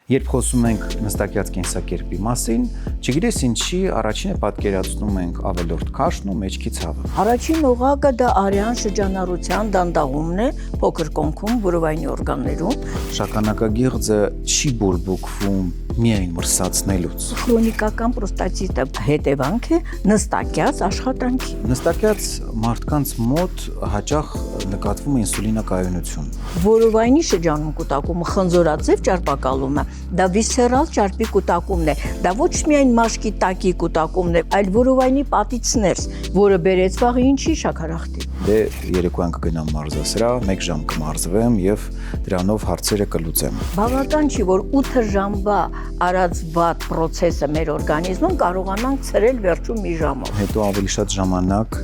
Երբ խոսում ենք նստակյաց կենսակերպի մասին, չգիտես ինչի առաջինը պատկերացնում ենք ավելորդ քաշն ու մեջքի ցավը։ Առաջին օղակը դա արյան շրջանառության դանդաղումն է փոքր կոնքում որովայնի օրգաններում։ Շագանակագիղձը չի բորբոքվում միայն մրսացնելուց։ Քրոնիկական պրոստատիտը հետևանք է նստակյաց աշխատանքի։ Նստակյաց մարդկանց մոտ հաճախ նկատվում է ինսուլինակայունություն։ Որովայնի շրջանում կուտակումը խնձորաձև ճարպակալումը, դա վիսցերալ ճարպի կուտակումն է, դա ոչ միայն մաշկի տակի կուտակումն է, այլ որովայնի պատիցներ, որը բերեց վաղ ինչի շաքարախտի։ Դե երեկոյան կգնամ մարզասրահ, 1 ժամ կմարզվեմ եւ դրանով հարցերը կլուծեմ։ Բավական չի, որ 8 ժամվա արած վատ process-ը մեր օրգանիզմում կարողանանք ցրել վերջում մի ժամով։ Հետո ավելի շատ ժամանակ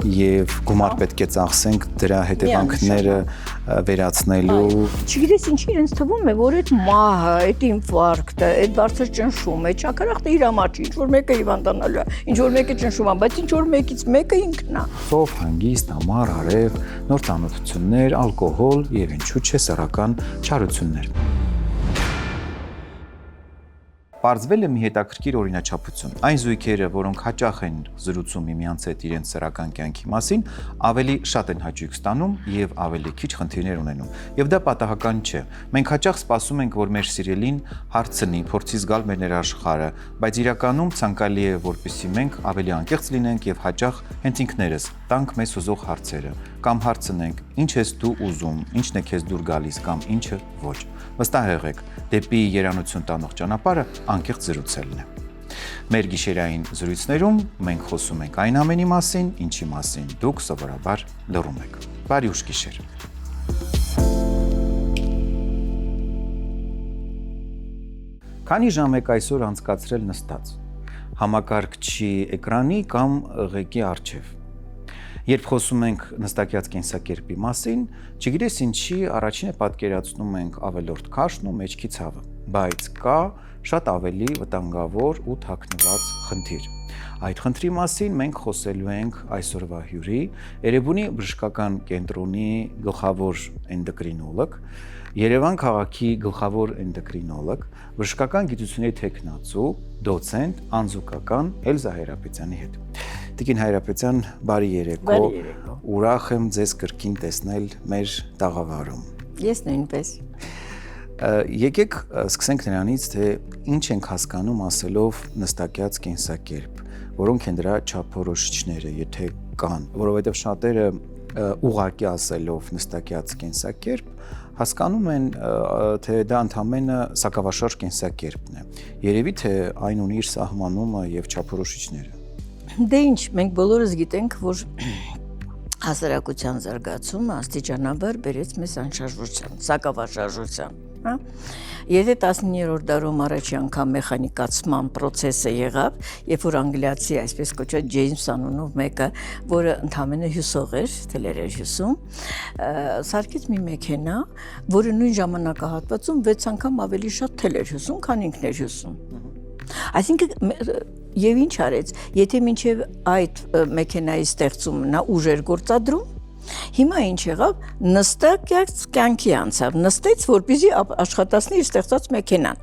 եւ գումար պետք է ծախսենք դրա հետևանքները վերացնելու։ Չգիտես ինչի ինձ թվում է, որ այդ մահը, այդ ինֆարկտը, այդ բարձր ճնշումը, այդ շաքարախտը իր համար չի, ինչ որ մեկը հիվանդանալու է, ինչ որ մեկը ճնշում է, բայց ինչ որ մեկից մեկը ինքն է։ Սով, հանգիստ, ամառ, արև, նոր ծանոթություններ, ալկոհոլ եւ ինչու՞ չէ սեռական չարություններ։ Պարզվել է մի հետաքրքիր օրինաչափություն։ Այն զույգերը, որոնք հաճախ են զրուցում միմյանց հետ իրենց սեռական կյանքի մասին, ավելի շատ են հաճույք ստանում եւ ավելի քիչ խնդիրներ ունենում։ Եվ դա պատահական չէ։ Մենք հաճախ սպասում ենք, որ մեր սիրելին հարցնի, փորձի զգալ մեր ներաշխարհը, բայց իրականում ցանկալի է, որպեսզի մենք ավելի անկեղծ լինենք եւ հաճախ հենց ինքներս տանք մեզ ուզող հարցերը, կամ հարցնենք. ինչ ես դու ուզում, ինչն է քեզ դուր գալիս կամ ինչը ոչ։ Վստահ եղեք, դեպի երանություն տանող ճանապարհը անկեղծ զրուցելն է։ Մեր գիշերային զրույցներում մենք խոսում ենք այն ամենի մասին, ինչի մասին դուք սովորաբար լռում եք։ Բարի ուշ գիշեր։ Քանի ժամ եք այսօր անցկացրել նստած, համակարգչի էկրանի կամ ղեկի առջև։ Երբ խոսում ենք նստակյաց կենսակերպի մասին, չգիտես ինչի առաջինը պատկերացնում ենք ավելորդ քաշն ու մեջքի ցավը, բայց կա շատ ավելի վտանգավոր ու թաքնված խնդիր։ Այդ խնդրի մասին մենք խոսելու ենք այսօրվա հյուրի, Էրեբունի բժշկական կենտրոնի գլխավոր էնդոկրինոլոգ, Երևան քաղաքի գլխավոր էնդոկրինոլոգ, բժշկական գիտությունների թեկնածու, դոցենտ, անձուկական Էլզա Հայրապետյանի հետ։ Տիկին Հայրապետյան, բարի երեկո։ Ուրախ եմ ձեզ կրկին տեսնել մեր տաղավարում։ Ես նույնպես։ Եկեք սկսենք նրանից, թե ինչ ենք հասկանում ասելով նստակյաց կենսակերպ, որոնք են դրա չափորոշիչները, եթե կան, որովհետև շատերը ուղղակի ասելով նստակյաց կենսակերպ հասկանում են, թե դա ընդամենը սակավաշարժ կենսակերպն է։ Երևի թե այն ունի իր սահմանումը եւ չափորոշիչները։ Դե ինչ, մենք բոլորս գիտենք, որ հասարակության զարգացումը աստիճանաբար բերեց մեզ անշարժության, սակավաշարժության, հա։ Եթե 19-րդ դարում առաջի անգամ մեխանիկացման process-ը եղավ, երբ որ անգլիացի, այսպես կոչված Ջեյմս անունով մեկը, որը ընդամենը հյուսող էր, թելեր էր հյուսում, սարքեց մի մեքենա, որը նույն ժամանակահատվածում 6 անգամ ավելի շատ թել էր հյուսում, քան ինքն էր հյուսում։ Այսինքն եւ ինչ արեց, եթե մինչեւ այդ մեքենայի ստեղծումը նա ուժ էր գործադրում, հիմա ինչ եղավ, նստակյաց կյանքի անցավ, նստեց, որպեսզի աշխատացնի իր ստեղծած մեքենան։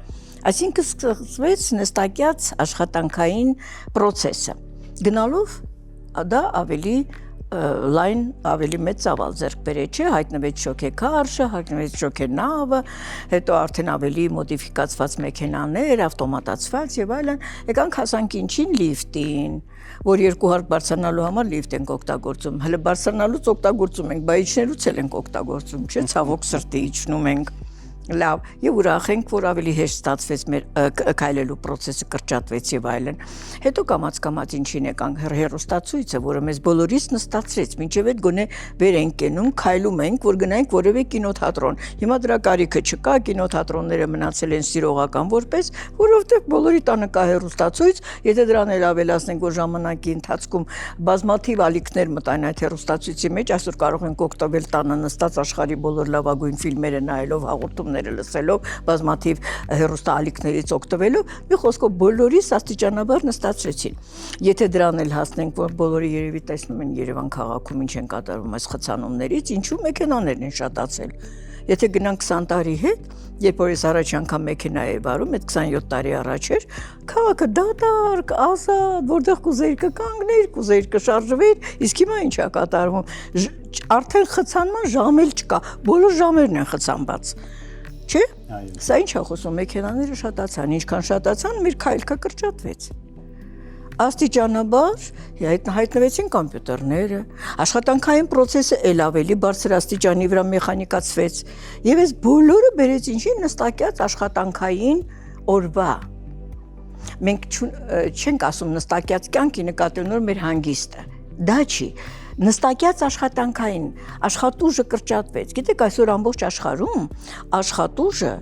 Այսինքն սկսվեց նստակյաց աշխատանքային process-ը։ Գնալով դա ավելի լայն, ավելի մեծ ծավալ ձեռք բերեց, չէ, հայտնվեց շոքեքարշը, հայտնվեց շոքենավը, հետո արդեն ավելի մոդիֆիկացված մեքենաներ, ավտոմատացված եւ այլն, եկանք հասանք ինչին, լիֆտին, որ 2 հարկ բարձրանալու համար լիֆտ ենք օգտագործում, հələ բարձրանալուց օգտագործում ենք, բայց իջնելուց էլ ենք օգտագործում, չէ, ցավոք սրտի իջնում ենք։ Լավ, եւ ուրախ ենք, որ ավելի հեշտ ստացվեց մեր քայլելու process-ը կրճատվեց եւ այլն։ Հետո կամած ինչին եկանք հեռուստացույցը, որը մեզ բոլորից նստացրեց, մինչեւ այդ գոնե վեր ենք կենում, քայլում ենք, որ գնանք որևէ կինոթատրոն։ Հիմա դրա կարիքը չկա, կինոթատրոնները մնացել են սիրողական որպես, որովհետեւ բոլորի տանը կա հեռուստացույց, եթե դրան էլ ավելացնենք, որ ժամանակի ընթացքում բազմաթիվ ալիքներ մտան այդ հեռուստացույցի մեջ, այսօր կարող ենք օգտվել տանը նստած աշխարհի բոլոր լավագույն ֆիլմերը նայելով, հաղորդում լսելով, բազմաթիվ հեռուստաալիքներից օգտվելով, մի խոսքով բոլորիս աստիճանաբար նստացրեցին։ Եթե դրան էլ հասնենք, որ բոլորը երևի տեսնում են Երևան քաղաքում ինչ են կատարվում այս խցանումներից, ինչու մեքենաներն են շատացել։ Եթե գնանք 20 տարի հետ, երբ որ ես առաջ անգամ մեքենա էի վարում, այդ 27 տարի առաջ էր, քաղաքը դատարկ, ազատ, որտեղ կուզեիր կկանգներ, կուզեիր կշարժվեիր, իսկ հիմա ինչ է կատարվում։ Արդեն խցանման ժամ էլ չկա, բոլոր ժամերն են խցանված։ Չէ՞։ Սա ինչ է խոսում, մեքենաները շատացան, ինչքան շատացան, մեր քայլքը կրճատվեց։ Աստիճանաբար հայտնվեցին կոմպյուտերները, աշխատանքային process-ը ել ավելի բարձր աստիճանի վրա մեխանիկացվեց, եւ այս բոլորը բերեց ինչի նստակյաց աշխատանքային օրվա։ Մենք չենք ասում նստակյաց կյանքի նկատելով մեր հանգիստը։ Դա չի։ Նստակյաց աշխատանքային աշխատուժը կրճատվեց։ Գիտեք, այսօր ամբողջ աշխարհում աշխատուժը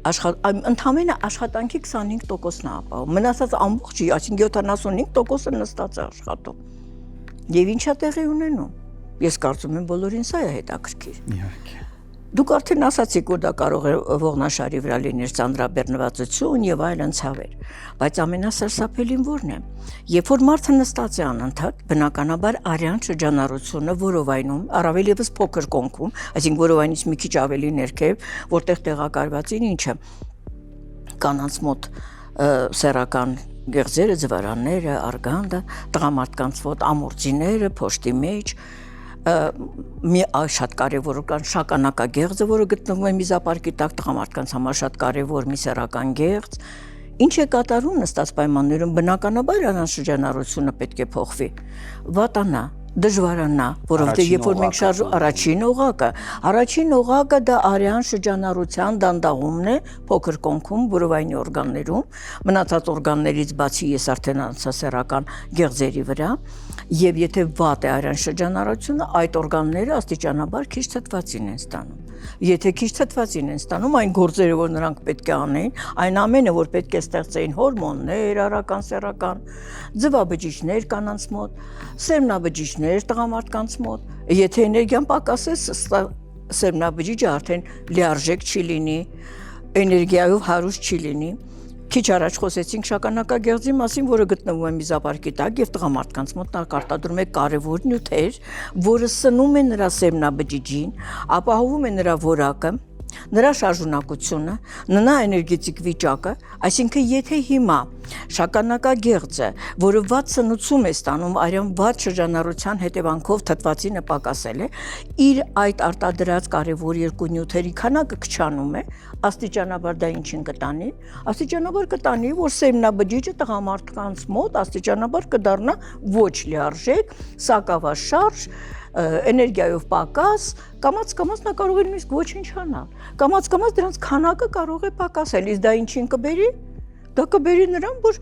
ընդամենը աշխատանքի 25%-ն է ապահովում, մնացած ամբողջի, այսինքն 75%-ը նստած է աշխատում։ Եվ ինչա տեղի ունենում։ Ես կարծում եմ բոլորին սա է հետաքրքիր։ Իհարկե։ Դուք արդեն ասացիք, որ դա կարող է ողնաշարի վրա լինել ծանրաբեռնվածություն եւ այլն ցավեր, բայց ամենասարսափելին որն է։ Երբ որ մարդը նստած է անընդհատ, բնականաբար արյան շրջանառությունը որովայնում, առավել եւս փոքր կոնքում, այսինքն որովայնից մի քիչ ավելի ներքև, որտեղ տեղակայված են ինչը կանանց մոտ սեռական գեղձերը, ձվարանները, արգանդը, տղամարդկանց մոտ ամորձիները, փոշտի մեջ մի շատ կարևոր կան շագանակագեղձը, որը գտնվում է միզապարկի տակ, տղամարդկանց համար շատ կարևոր մի սեռական գեղձ։ Ինչ է կատարում նստած պայմաններում, բնականաբար անշրջանառությունը պետք է փոխվի, վատանա, դժվարանա, որովհետև երբ որ մենք շարժում առաջին օղակը դա արյան շրջանառության դանդաղումն է փոքր կոնքում, որովայնի օրգաններում, մնացած օրգաններից բացի ես արդեն անցա սեռական գեղձերի վրա, եւ եթե վատ է արյան շրջանառությունը, այդ օրգանները աստիճանաբար քիչ թթվածին են ստանում։ Եթե քիչ թթվածին են ստանում, այն գործերը, որ նրանք պետք է անեն, այն ամենը, որ պետք է ստեղծեին հորմոններ, արական, սեռական, ձվաբջիջներ կանանց մոտ, սերմնաբջիջներ տղամարդկանց մոտ, եթե էներգիան պակաս է, սերմնաբջիջը արդեն լիարժեք չի լինի, էներգիայով հարուստ չի լինի։ Քիչ առաջ խոսեցինք շագանակագեղձի մասին, որը գտնվում է միզապարկի տակ եւ տղամարդկանց մոտ արտադրում է կարևոր նյութեր, որը սնում է նրա սերմնաբջիջին, ապահովում է նրա որակը, նրա շարժունակությունը, նրա էներգետիկ վիճակը, այսինքն եթե հիմա շագանակագեղձը, որը վատ սնուցում է ստանում արյան վատ շրջանառության հետևանքով թթվածինը պակասել է, իր այդ արտադրած կարևոր երկու նյութերի քանակը քչանում է, աստիճանաբար դա ինչին կտանի, աստիճանաբար կտանի, որ սերմնաբջիջը տղամարդկանց մոտ աստիճանաբար կդառնա ոչ լիարժեք, սակավաշարժ, էներգիայով պակաս, կամաց նա կարող է նույնիսկ ոչինչ անալ, կամաց դրանց քանակը կարող է պակասել, իսկ դա ինչին կբերի, դա կբերի նրան, որ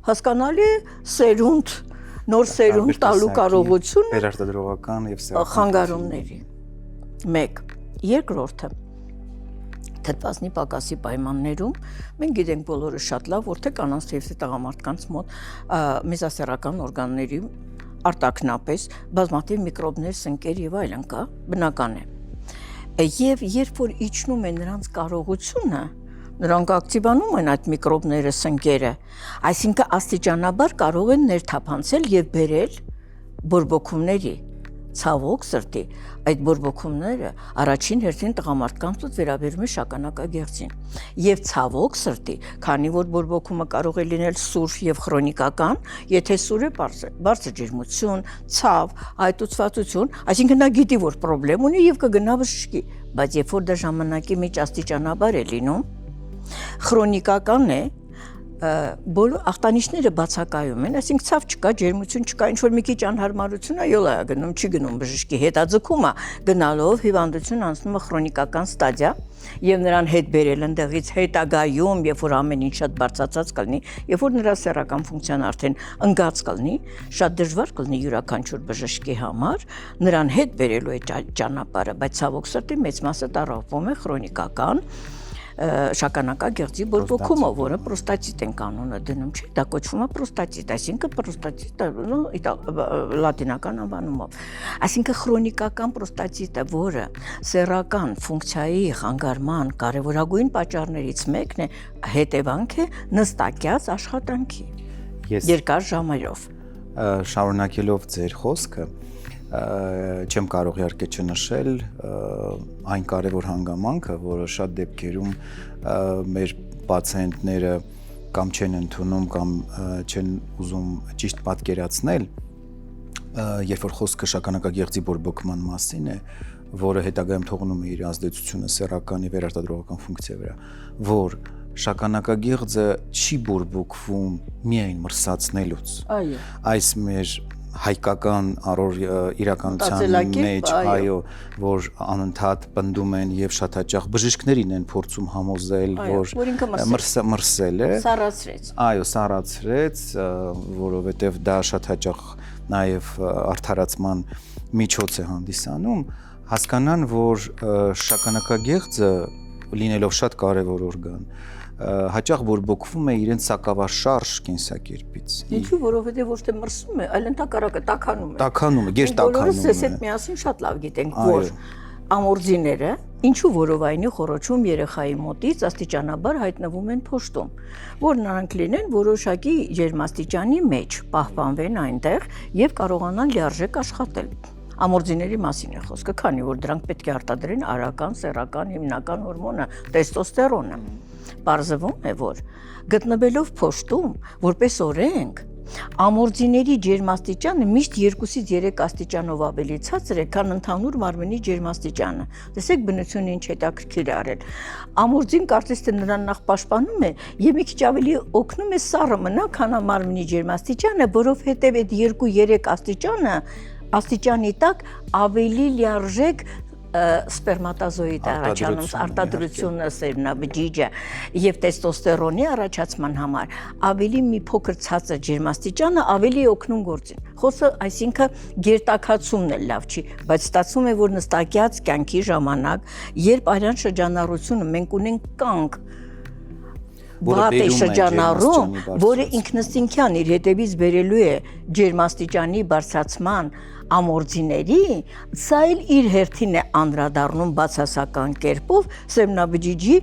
հասկանալի է սերունդ, նոր սերունդ տալու կարողությունը վերարտադրողական եւ սեռական խանգարումների։ Մեկ, երկրորդը թթվածնի պակասի պայմաններում մենք գիտենք բոլորը շատ լավ, որ թե կանանց թե տղամարդկանց մոտ մեզասեռական օրգանների արտակնապես բազմաթիվ միկրոբներ, սնկեր եւ այլն կա, բնական է։ Եվ երբ որ իջնում է նրանց կարողությունը, նրանք ակտիվանում են այդ միկրոբները, սնկերը, այսինքն աստիճանաբար կարող են ներթափանցել եւ բերել բորբոքումների։ Ցավոք սրտի, այդ բորբոքումները առաջին հերթին տղամարդկանց մոտ վերաբերում է շագանակագեղձին։ Եվ ցավոք սրտի, քանի որ բորբոքումը կարող է լինել սուր եւ քրոնիկական, եթե սուր է բարձր ջերմություն, ցավ, այտուցվածություն, այսինքն նա գիտի, որ խնդրեմ ունի եւ կգնա բժշկի, բայց երբ որ դա ժամանակի մեջ աստիճանաբար է լինում, քրոնիկական է, բոլոր ախտանիշները բացակայում են, այսինքն ցավ չկա, ջերմություն չկա, ինչ որ մի քիչ անհարմարություն է, յոլա է գնում, չի գնում բժշկի, հետաձգումը գնալով հիվանդություն անցնում է քրոնիկական ստադիա եւ նրան հետ բերել ընդեղից հետագայում, երբ որ ամեն ինչ շատ բարձրացած կլինի, երբ որ նրա սեռական ֆունկցիան արդեն ընկած կլինի, շատ դժվար կլինի յուրաքանչյուր բժշկի համար նրան հետ բերելու այդ ճանապարհը, բայց ցավոք սրտի մեծ մասը տարապում է քրոնիկական շագանակագեղձի բորբոքումը, որը պրոստատիտ են կանոնը դնում, չէ՞, դա կոչվում է պրոստատիտ, այսինքն պրոստատիտը լատինական անվանումով։ Այսինքն քրոնիկական պրոստատիտը, որը սեռական ֆունկցիայի խանգարման կարևորագույն պատճառներից մեկն է, հետևանք է նստակյաց աշխատանքի երկար ժամերով։ Շարունակելով ձեր խոսքը, չեմ կարող իհարկե չնշել այն կարևոր հանգամանքը, որը շատ դեպքերում մեր պացիենտները կամ չեն ընդունում կամ չեն ուզում ճիշտ պատկերացնել, երբ որ խոսքը շագանակագեղձի բորբոքման մասին է, որը հետագայում թողնում է իր ազդեցությունը սեռական եւ վերարտադրողական ֆունկցիայի վրա, որ շագանակագեղձը չի բորբոքվում միայն մրսացնելուց։ Այո։ Այս մեր հայկական իրականության մեջ, այո, որ անընդհատ պնդում են եւ շատ հաճախ բժիշկներին են փորձում համոզել, որ ինքը մրսել է, սառացրեց։ Այո, սառացրեց, որովհետեւ դա շատ հաճախ նաեւ արդարացման միջոց է հանդիսանում, հասկանան, որ շագանակագեղձը լինելով շատ կարևոր օրգան, հաճախ բորբոքվում է իրենց սակավաշարժ կենսակերպից։ Ինչու, որովհետև ոչ թե մրսում է, այլ ընդհակառակը տաքանում է։ Տաքանում է, գերտաքանում է։ Բոլորս ես այդ միասին շատ լավ գիտենք, որ ամորձիները ինչու որովայնի խորոչում երեխայի մոտից աստիճանաբար հայտնվում են փոշտում, որ նրանք լինեն որոշակի ջերմաստիճանի մեջ, պահպանվեն այնտեղ եւ կարողանան լիարժեք աշխատել։ Ամորձիների մասին է խոսքը, քանի որ դրանք պետք է արտադրեն արական, սեռական հիմնական հորմոնը տեստոստերոնը։ Պարզվում է, որ գտնվելով փոշտում, որպես օրենք, ամորձիների ջերմաստիճանը միշտ 2-ից 3 աստիճանով ավելի ցածր է, քան ընդհանուր մարմնի ջերմաստիճանը։ Տեսեք բնությունը ինչ հետաքրքիր է արել։ Ամորձին կարծես թե նրան նախ պաշտպանում է եւ մի քիչ ավելի օգնում է սառը մնա, քան մարմնի ջերմաստիճանը, որովհետեւ այդ 2-3 աստիճանի տակ ավելի լիարժեք սպերմատոզոիդ առաջանում արտադրությունը սերմնաբջիջը եւ տեստոստերոնի առաջացման համար ավելի մի փոքր ցածր ջերմաստիճանը ավելի օգնում գործին։ Խոսքը այսինքն գերտաքացումն էլ լավ չի, բայց ստացվում է, որ նստակյաց կյանքի ժամանակ, երբ արյան շրջանառությունը մենք ունենք կանգ վատե շրջանառում, որը ինքնըստինքյան իր հետևից բերելու է ջերմաստիճանի բարձրացման ամորձիների, սա էլ իր հերթին է անդրադառնում բացասական կերպով սերմնաբջիջի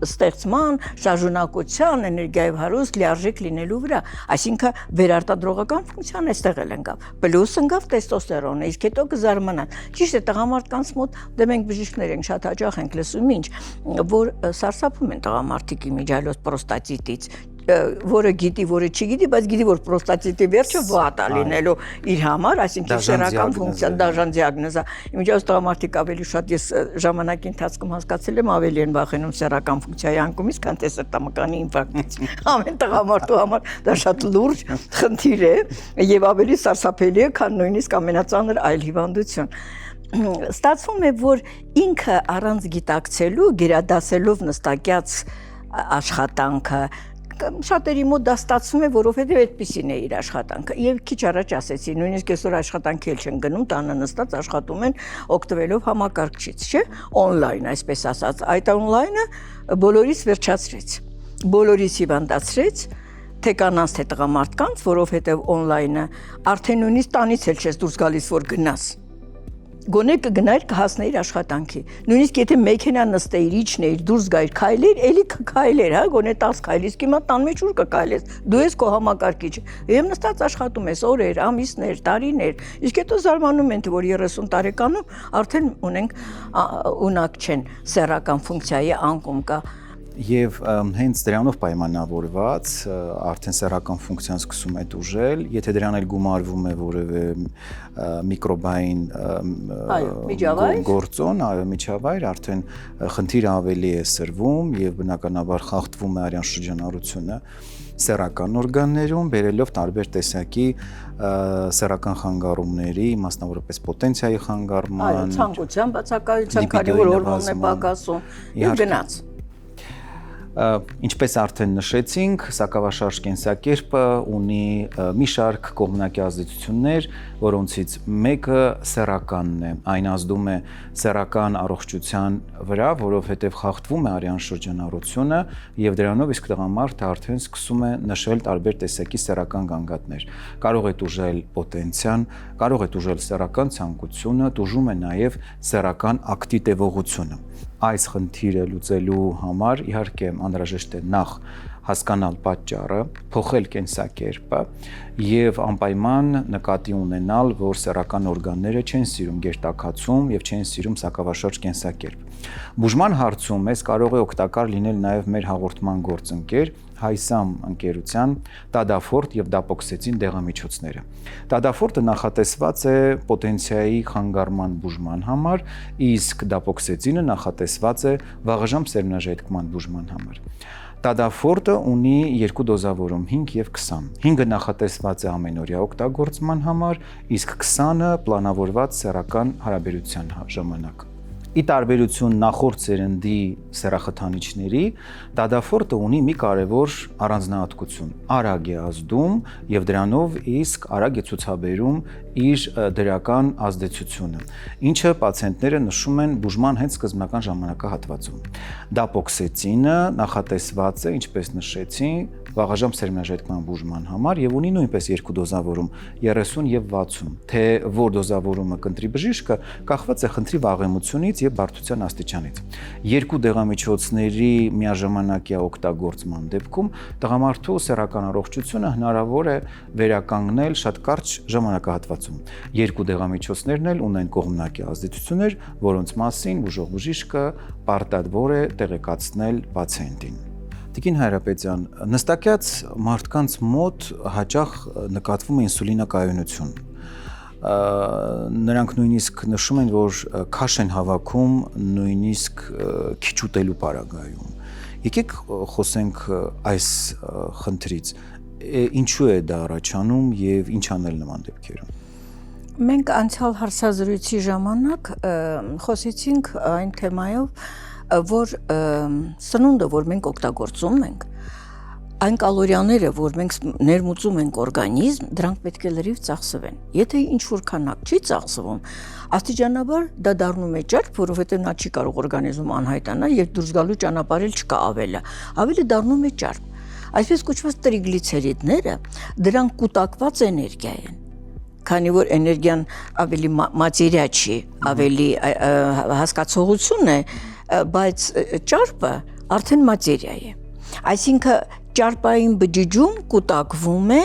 ստեղծման, շարժունակության, էներգիայով հարուստ լիարժեք լինելու վրա, այսինքն վերարտադրողական ֆունկցիան այստեղ էլ ընկավ, պլյուս ընկավ տեստոստերոնը, իսկ հետո կզարմանան։ Ճիշտ է, տղամարդկանց մոտ դե մենք բժիշկներ ենք, շատ հաճախ ենք լսում ինչ, որ սարսափում են տղամարդիկ իմիջիալոզ պրոստատիտից, որը գիտի, որը չգիտի, բայց գիտի, որ պրոստատիտի վերջը վատ է լինելու իր համար, այսինքն սեռական ֆունկցիա, դաժան դիագնոզ է։ Իմիջիալոզ տղամարդիկ ավելի շատ ես ժամանակի ընթացքում հասկացել եմ, ավելի են վախենում սեռական ֆունկցիայի անկումից, քան թե սրտամկանի ինֆարկտից։ Ամեն տղամարդու համար դա շատ լուրջ խնդիր է եւ ավելի սարսափելի է, քան նույնիսկ ամենածանր այլ հիվանդություն։ Ստացվում է, որ ինքը առանց գիտակցելու, գերադասելով նստակյաց աշխատանքը, շատերի մոտ դա ստացվում է, որովհետև այդպեսին է իր աշխատանքը։ Եվ քիչ առաջ ասեցի, նույնիսկ այսօր աշխատանքի էլ չեն գնում, տանը նստած աշխատում են օգտվելով համակարգչից, չէ՞, on-line, այսպես ասած։ Այդ on-line-ը բոլորից վերջացրեց, բոլորից հիվանդացրեց, թե կանանց, թե տղամարդկանց, որովհետև on-line-ը արդեն նույնիսկ տանից էլ չես դուրս գալիս, որ գնաս։ Գոնե կգնայր կհասնեիր աշխատանքի։ Նույնիսկ եթե մեքենա նստեիր, իջնեիր, դուրս գայիր, քայլեր, էլի կքայլեր, հա, գոնե 10 քայլ, իսկ հիմա տան մեջ ուր կքայլես։ Դու ես քո համակարգիչը։ Եվ նստած աշխատում ես օրեր, ամիսներ, տարիներ։ Իսկ հետո զարմանում են, որ 30 տարեկանում արդեն ունենք ունակ չեն սեռական ֆունկցիայի անկում կա։ Եվ հենց դրանով պայմանավորված արդեն սեռական ֆունկցիան սկսում է տուժել, եթե դրան էլ գումարվում է որևէ միկրոբային գործոն, այո, միջավայր, արդեն խնդիրը ավելի է սրվում եւ բնականաբար խախտվում է արյան շրջանառությունը սեռական օրգաններում, բերելով տարբեր տեսակի սեռական խանգարումների, մասնավորապես պոտենցիայի խանգարման, ցանկության բացակայության, քանի որ հորմոնն է պակասում, եւ գնաց։ Ինչպես արդեն նշեցինք, սակավաշարժ կենսակերպը ունի մի շարք կողմնակի ազդեցություններ, որոնցից մեկը սեռականն է, այն ազդում է սեռական առողջության վրա, որովհետև խախտվում է արյան շրջանառությունը եւ դրանով իսկ տղամարդը արդեն սկսում է նշել տարբեր տեսակի սեռական գանգատներ։ Կարող է տուժել պոտենցիան, կարող է տուժել սեռական ցանկությունը, տուժում է նաեւ սեռական ակտի տևողությունը։ Այս խնդիրը լուծելու համար իհարկե անհրաժեշտ է նախ հասկանալ պատճառը, փոխել կենսակերպը եւ անպայման նկատի ունենալ, որ սեռական օրգանները չեն սիրում գերտաքացում եւ չեն սիրում սակավաշարժ կենսակերպ։ Բուժման հարցում մեզ կարող է օգտակար լինել նաեւ մեր հաղորդման գործընկեր Հայսամ ընկերության Տադաֆորտ եւ Դապոքսեցին դեղամիջոցները։ Տադաֆորտը նախատեսված է պոտենցիայի խանգարման բուժման համար, իսկ Դապոքսեցինը նախատեսված է վաղաժամ սերմնաժայթքման բուժման համար։ Տադաֆորտը ունի երկու դոզավորում 5 եւ 20։ 5-ը նախատեսված է ամենօրյա օգտագործման համար, իսկ 20-ը պլանավորված սեռական հարաբերության ժամանակ։ Ի տարբերություն նախորդ սերնդի սեռախթանիչների, Տադաֆորտը ունի մի կարևոր առանձնահատկություն՝ արագ է ազդում եւ դրանով իսկ արագ է ցուցաբերում իր դրական ազդեցությունը, ինչը պացիենտները նշում են բուժման հենց սկզբնական ժամանակահատվածում։ Դապոքսեցինը նախատեսված է, ինչպես նշեցի, վաղաժամ սերմնաժայթքման բուժման համար եւ ունի նույնպես երկու դոզավորում 30 եւ 60, թե որ դոզավորումը կընտրի բժիշկը, կախված է խնդրի վաղեմությունից եւ բարդության աստիճանից։ Երկու դեղամիջոցների միաժամանակյա օգտագործման դեպքում տղամարդու սեռական առողջությունը հնարավոր է վերականգնել շատ կարճ ժամանակահատվածում։ Երկու դեղամիջոցներն էլ ունեն կողմնակի ազդեցություններ, որոնց մասին բուժող բժիշկը պարտավոր է տեղեկացնել պացիենտին։ Տիկին Հայրապետյան, նստակյաց մարդկանց մոտ հաճախ նկատվում է ինսուլինակայունություն։ Նրանք նույնիսկ նշում են, որ քաշ են հավաքում նույնիսկ քիչ ուտելու պարագայում։ Եկեք խոսենք այս խնդրից։ Ինչու է դա առաջանում եւ ինչ անել նման դեպքերում։ Մենք անցյալ հարցազրույցի ժամանակ խոսեցինք այն թեմայով, որ սնունդը, որ մենք օգտագործում ենք, այն կալորիաները, որ մենք ներմուծում ենք օրգանիզմ, դրանք պետք է լրիվ ծախսվեն։ Եթե ինչ-որ քանակ չի ծախսվում, աստիճանաբար դա դառնում է ճարպ, որովհետև նա չի կարող օրգանիզմում անհայտանալ եւ դուրս գալու ճանապարհ չկա ավելի դառնում է ճարպ։ Այսպես կոչված տրիգլիցերիդները, դրանք կուտակված էներգիա են։ Քանի որ էներգիան ավելի մատերիա չի, ավելի հասկացողություն է, բայց ճարպը արդեն մատերիա է։ Այսինքն ճարպային բջիջում կուտակվում է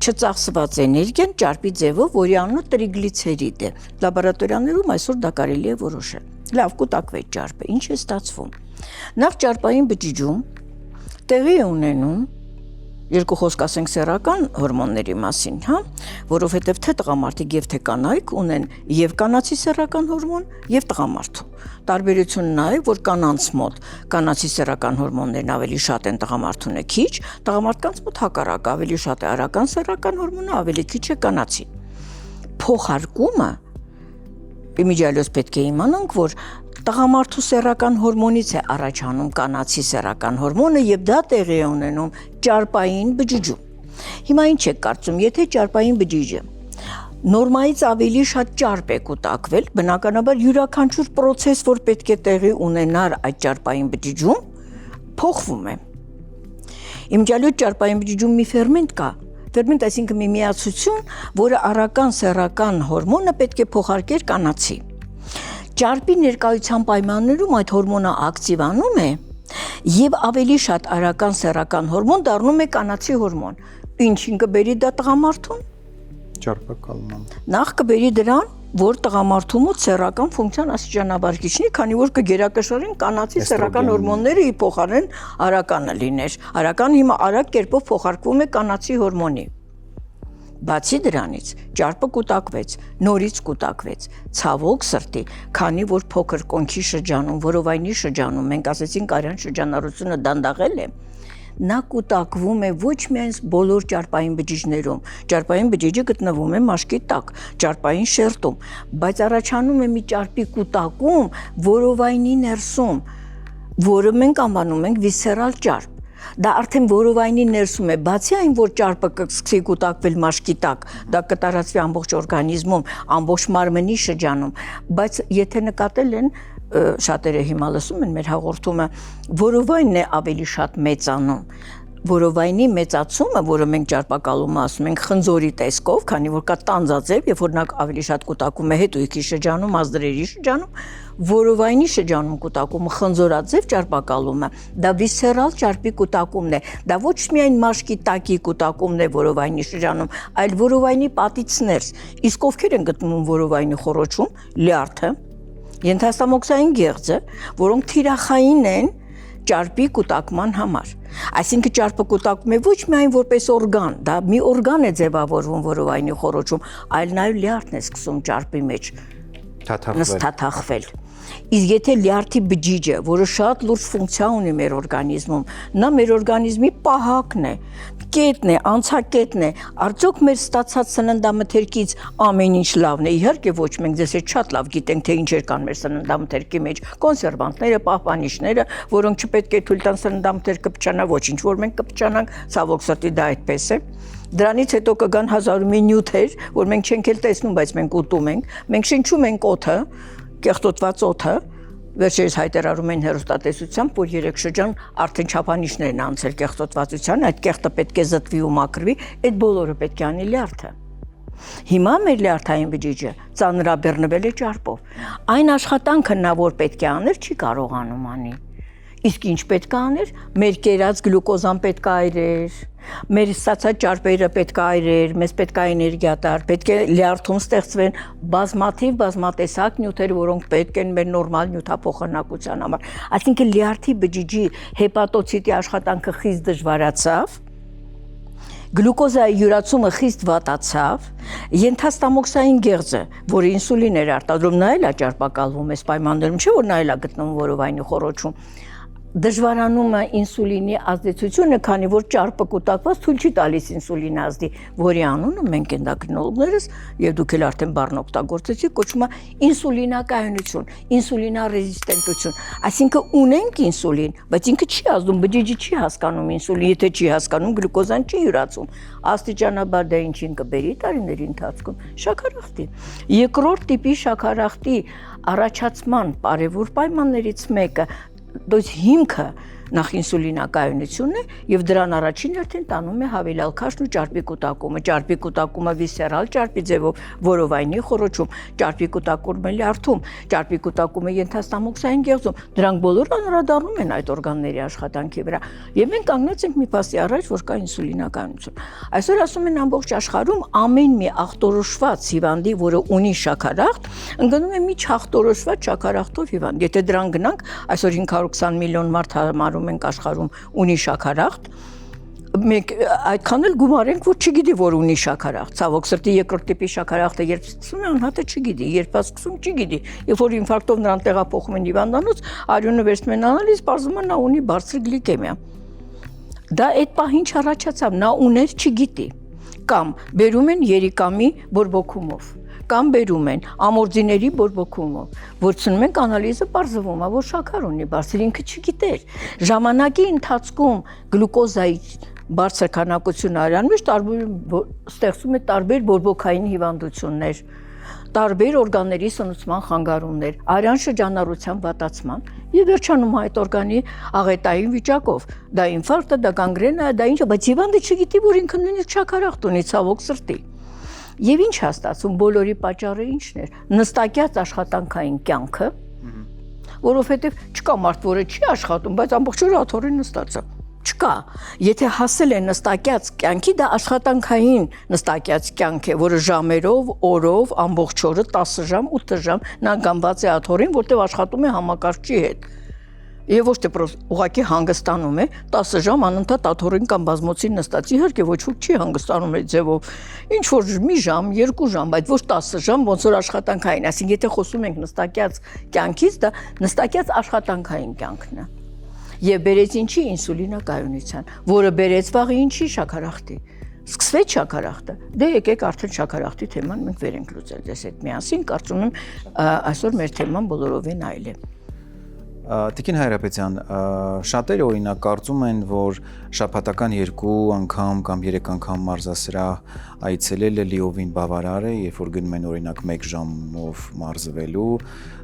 չծախսված էներգիան ճարպի ձևով, որի անունը տրիգլիցերիդ է։ Լաբորատորիաներում այսօր դա կարելի է որոշել։ Լավ, կուտակվեց ճարպը, ինչ է ստացվում։ Նախ ճարպային բջիջում տեղի է ունենում, երկու խոսք ասենք սեռական հորմոնների մասին, հա, որովհետև թե տղամարդիկ եւ թե կանայք ունեն եւ կանացի սեռական հորմոն եւ տղամարդու։ Տարբերությունն նա է, որ կանանց մոտ կանացի սեռական հորմոններն ավելի շատ են, տղամարդուն է քիչ, տղամարդկանց մոտ հակառակ ավելի շատ է արական սեռական հորմոնը, ավելի քիչ է կանացի։ Փոխարկումը իմիջիալոց պետք է իմանանք, որ տղամարդու սեռական հորմոնից է առաջանում կանացի սեռական հորմոնը եւ դա տեղի է ունենում ճարպային բջիջում։ Հիմա ինչ է կարծում, եթե ճարպային բջիջը նորմայից ավելի շատ ճարպ է կուտակվել, բնականաբար յուրաքանչյուր process, որ պետք է տեղի ունենար այդ ճարպային բջիջում, փոխվում է։ Իմիջիալոց ճարպային բջիջում մի ֆերմենտ կա, ֆերմենտ այսինքն մի միացություն, որը արական սեռական հորմոնը պետք է փոխարկեր կանացի։ Ճարպի ներկայության պայմաններում այդ հորմոնը ակտիվանում է եւ ավելի շատ արական սեռական հորմոն դառնում է կանացի հորմոն։ Ինչին կբերի դա տղամարդուն։ Ճարպակալման։ Նախ կբերի դրան, որ տղամարդու մոտ սեռական ֆունկցիան աստիճանաբար կիչնի, քանի որ կգերակշռեն կանացի սեռական հորմոնները ի փոխարեն արականը լիներ։ Արական հիմա արագ կերպով փոխարկվում է կանացի հորմոնի։ Բացի դրանից, ճարպը կուտակվեց, նորից կուտակվեց, ցավոք սրտի, քանի որ փոքր կոնքի շրջանում, որովայնի շրջանում, մենք ասեցինք արյան շրջանառությունը դանդաղել է, նա կուտակվում է ոչ միայն բոլոր ճարպային բջիջներում, ճարպային բջիջը գտնվում է մաշկի տակ, ճարպային շերտում, բայց առաջանում է մի ճարպի կուտակում որովայնի ներսում, որը մենք անվանում ենք վիսցերալ ճարպ։ Դա արդեն որովայնի ներսում է, բացի այն, որ ճարպը կսկսի կուտակվել մաշկի տակ, դա կտարածվի ամբողջ օրգանիզմում, ամբողջ մարմնի շրջանում, բայց եթե նկատել են, շատերը հիմա լսում են մեր հաղորդումը, որովայնն է ավելի շատ մեծանում, որովայնի մեծացումը, որը մենք ճարպակալումը ասում ենք խնձորի տեսքով, քանի որ կա տանձաձև, երբ որ նա ավելի շատ կուտակում է հետույքի շրջանում, ազդրերի շրջանում, որովայնի շրջանում կուտակումը խնձորաձև ճարպակալումը, դա վիսցերալ ճարպի կուտակումն է, դա ոչ միայն մաշկի տակի կուտակումն է որովայնի շրջանում, այլ որովայնի պատից ներս։ Իսկ ովքեր են գտնվում որովայնի խոռոչում, լյարդը, ենթաստամոքսային գեղձը, որոնք թիրախային են ճարպի կուտակման համար։ Այսինքն ճարպը կուտակում է ոչ միայն որպես օրգան, դա մի օրգան է ձևավորվում որովայնի խոռոչում, այլ նաև լյարդն է սկսում ճարպի մեջ նստաթախվել։ Իսկ եթե լյարդի բջիջը, որը շատ լուրջ ֆունկցիա ունի մեր օրգանիզմում, նա մեր օրգանիզմի պահակն է, կետն է, անցակետն է, արդյոք մեր ստացած սննդամթերքից ամեն ինչ լավն է, իհարկե ոչ, մենք ձեզ հետ շատ լավ գիտենք, թե ինչեր կան մեր սննդամթերքի մեջ, կոնսերվանտները, պահպանիչները, որոնք չպետք է թույլ տան սննդամթերքը փչանա, ոչինչ, որ մենք կփչանանք, ցավոք սրտի դա այդպես է։ Դրանից հետո կգան հազարու մի նյութեր, որ մենք չենք էլ տեսնում, բայց մենք ուտում ենք, մենք շնչում ենք օդը, կեղտոտված օդը, վերջերս հայտարարում են հեռուստատեսությամբ, որ 3 շրջան արդեն չափանիշներ են անցել կեղտոտվածության, այդ կեղտը պետք է զտվի ու մաքրվի, այդ բոլորը պետք է անի լյարդը։ Հիմա մեր լյարդային բջիջը ծանրաբեռնվել է ճարպով։ Այն աշխատանքը նա որ պետք է աներ, չի կարողանում անի։ Իսկ ինչ պետք է աներ, մեր կերած գլյուկոզան պետք է այրեր, մեր ստացած ճարպերը պետք է այրեր, մեզ պետք է էներգիա տար, պետք է լյարդում ստեղծվեն բազմատեսակ նյութեր, որոնք պետք են մեր նորմալ նյութափոխանակության համար։ Այսինքն լյարդի բջիջի հեպատոցիտի աշխատանքը խիստ դժվարացավ, գլյուկոզայի յուրացումը խիստ վատացավ, ենթաստամոքսային գեղձը, որը ինսուլին էր արտադրում, նա էլ է ճարպակալվում այս պայմաններում, չէ՞ որ նա էլ է գտնվում որովայնի խոռոչում, դժվարանում է ինսուլինի ազդեցությունը, քանի որ ճարպը կուտակված թույլ չի տալիս ինսուլինը ազդի, որի անունը մենք էնդոկրինոլոգներս եւ դուք էլ արդեն բառն օգտագործեցիք, կոչվում է ինսուլինակայունություն, ինսուլինարեզիստենտություն, այսինքն ունենք ինսուլին, բայց ինքը չի ազդում, բջիջը չի հասկանում ինսուլին, եթե չի հասկանում, գլյուկոզան չի յուրացում, աստիճանաբար դա ինչին կբերի տարիների ընթացքում, շաքարախտի։ Երկրորդ տիպի շաքարախտի առաջացման կարևոր պայմաններից մեկը դոց հիմքը նախ ինսուլինակայունությունն է եւ դրան առաջին հերթին տանում է հավելյալ քաշն ու ճարպի կուտակումը վիսցերալ ճարպի ձևով որովայնի խոռոչում, ճարպի կուտակումը լյարդում, ճարպի կուտակումը ենթաստամոքսային գեղձում, դրանք բոլորը անդրադառնում են այդ օրգանների աշխատանքի վրա եւ մենք կանգնած ենք մի փաստի առաջ, որ կա ինսուլինակայունություն։ Այսօր ասում են ամբողջ աշխարհում ամեն մի ախտորոշված հիվանդի, որը ունի շաքարախտ, ընկնում է մի ախտորոշված շաքարախտով հիվանդ։ Եթե դրան գնանք, այսօր 520 միլիոն մարդ համարում ենք աշխարհում ունի շաքարախտ, մենք այդքան էլ գումարենք, որ չգիտի, որ ունի շաքարախտ։ Ցավոք սրտի երկրորդ տիպի շաքարախտը երբ սկսում է, անհատը չգիտի, երբ սկսում չգիտի։ Երբ որ ինֆարկտով նրան տեղափոխում են հիվանդանոց, արյունը վերցնում են անալիզ, պարզվում է նա ունի բարձր գլիկեմիա։ Դա այդ պահին չառաջացավ, նա ուներ, չգիտի։ Կամ բերում են երիկամի բորբոքումով, կամ բերում են ամորձիների բորբոքումով, որ ցնում ենք անալիզը, պարզվում է, որ շաքար ունի, բարձր ինքը չգիտեր։ Ժամանակի ընթացքում գլյուկոզայի բարձր քանակություն արյան մեջ ստեղծում է տարբեր բորբոքային հիվանդություններ, տարբեր օրգանների սնուցման խանգարումներ, արյան շրջանառության վատացման եւ վերջանում այդ օրգանի աղետային վիճակով։ Դա ինֆարկտ է, դա գանգրենա է, դա ինչ է, բայց հիվանդը չգիտի, որ ինքը նույնիսկ շաքարախտ ունի, ցավոք սրտի։ Եվ ինչ է ստացվում, բոլորի պատճառը ինչն էր, նստակյաց աշխատանքային կյանքը, որովհետև չկա մարդ, որը չի աշխատում, բայց ամբողջ օրը աթոռին նստած է։ Չկա, եթե հասել է նստակյաց կյանքի, դա աշխատանքային նստակյաց կյանք է, որը ժամերով, օրով, ամբողջ օրը 10 ժամ, 8 ժամ նա կանգնված է աթոռին, որտեղ աշխատում է համակարգչի հետ։ Եվ ոչ թե ուղղակի հանգստանում է 10 ժամ անընդհատ աթոռին կամ բազմոցին նստած, իհարկե ոչ ոք չի հանգստանում այդ ձևով, ինչ որ մի ժամ, 2 ժամ, բայց ոչ 10 ժամ, ոնց որ աշխատանքային, այսինքն եթե խոսում ենք նստակյաց կյանքից, դա նստակյաց աշխատանքային կյանքն է։ Եվ բերեց ինչի ինսուլինակայունության, որը բերեց վաղ ինչի շաքարախտի։ Սկսվեց շաքարախտը։ Դե եկեք արդեն շաքարախտի թեման մենք վեր ենք լուծել դες հետ միասին, կարծում եմ այսօր մեր թեման բոլորովին այլ է։ Տիկին Հայրապետյան, շատերը օրինակ կարծում են, որ շաբաթական 2 անգամ կամ 3 անգամ մարզասրահ այցելելը լիովին բավարար է, երբ որ գնում են օրինակ 1 ժամով մարզվելու,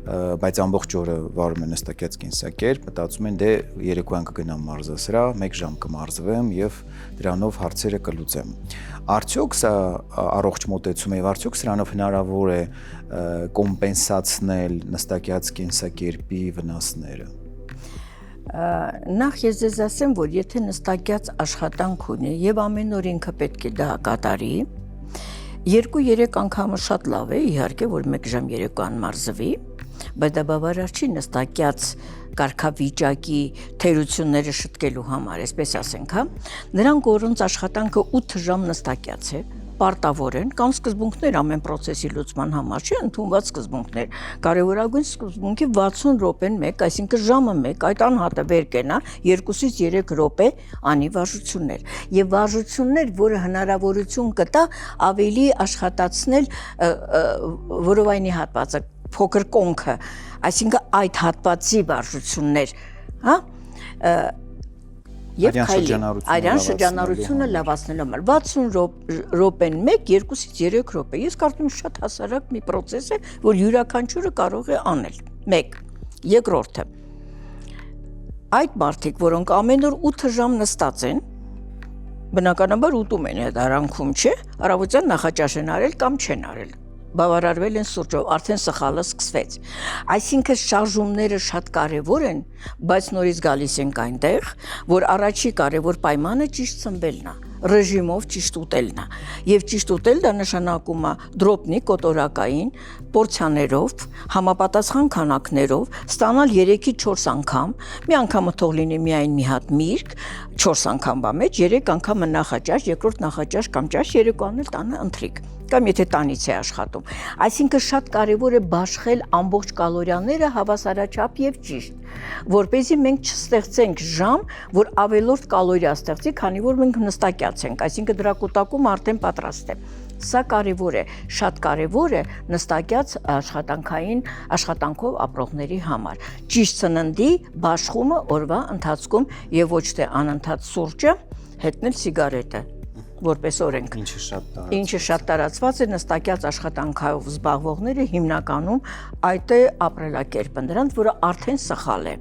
բայց ամբողջ օրը վարում են նստակյաց կենսակերպ, մտածում են դե երեկոյան կգնամ մարզասրահ, 1 ժամ կմարզվեմ եւ դրանով հարցերը կլուծեմ։ Արդյոք սա առողջ մոտեցում է, արդյոք սրանով հնարավոր է կոմպենսացնել նստակյաց կենսակերպի վնասները։ Նախ ես ձեզ ասեմ, որ եթե նստակյաց աշխատանք ունի եւ ամեն օր ինքը պետք է դա կատարի, 2-3 անգամը շատ լավ է, իհարկե, որ 1 ժամ երեկոյան մարզվի, բայց դա բավարար չի նստակյաց կարգավիճակի թերությունները շտկելու համար, այսպես ասենք, հա։ Նրանք որոնց աշխատանքը 8 ժամ նստակյաց է, պարտավոր են, կան սկզբունքներ ամեն process-ի լուծման համար, չէ, ընդունված սկզբունքներ։ Կարևորագույն սկզբունքի 60 րոպեն 1, այսինքն ժամը 1, այդ անհատը վեր կենա 2-ից 3 րոպե անի վարժություններ։ Եվ վարժություններ, որը հնարավորություն կտա ավելի աշխատացնել որովայնի հատվածը, փոքր կոնքը, այսինքն այդ հատվածի վարժություններ, հա։ Եվ արյան շրջանառությունը լավացնելու համար 60 րոպեն 1, 2-ից 3 րոպե։ Ես կարծում եմ շատ հասարակ մի process է, որ յուրաքանչյուրը կարող է անել։ 1. Երկրորդը։ Այդ մարդիկ, որոնք ամեն օր 8 ժամ նստած են, բնականաբար ուտում են այդ արանքում, չէ՞, առավոտյան նախաճաշ են արել կամ չեն արել։ Բավարարվել են սուրճով, արդեն սխալը սկսվեց։ Այսինքն շարժումները շատ կարևոր են, բայց նորից գալիս ենք այնտեղ, որ առաջի կարևոր պայմանը ճիշտ սնվելն է, ռեժիմով ճիշտ ուտելն է։ Եվ ճիշտ ուտել դա նշանակում է դրոպնի կոտորակային պորցիաներով, համապատասխան քանակներով, ստանալ 3-ից 4 անգամ, մի անգամը թող լինի միայն մի հատ միրգ, 4 անգամ բա մեջ, 3 անգամը նախաճաշ, երկրորդ նախաճաշ կամ ճաշ, երեկոյան էլ տանը ընթրիք կամ եթե տանից է աշխատում։ Այսինքն շատ կարևոր է բաշխել ամբողջ կալորիաները հավասարաչափ եւ ճիշտ, որպեսզի մենք չստեղծենք ժամ, որ ավելորդ կալորիա ստեղծի, քանի որ մենք նստակյաց ենք, այսինքն դրա կուտակումը արդեն պատրաստ է։ Սա կարևոր է, շատ կարևոր է նստակյաց աշխատանքով ապրողների համար։ Ճիշտ սննդի բաշխումը օրվա ընթացքում եւ ոչ թե անընդհատ սուրճը, հետնել սիգարետը որպես օրենք։ Ինչը շատ տարածված է նստակյաց աշխատանքով զբաղվողները հիմնականում այդ է ապրելակերպը նրանց, որը արդեն սխալ է։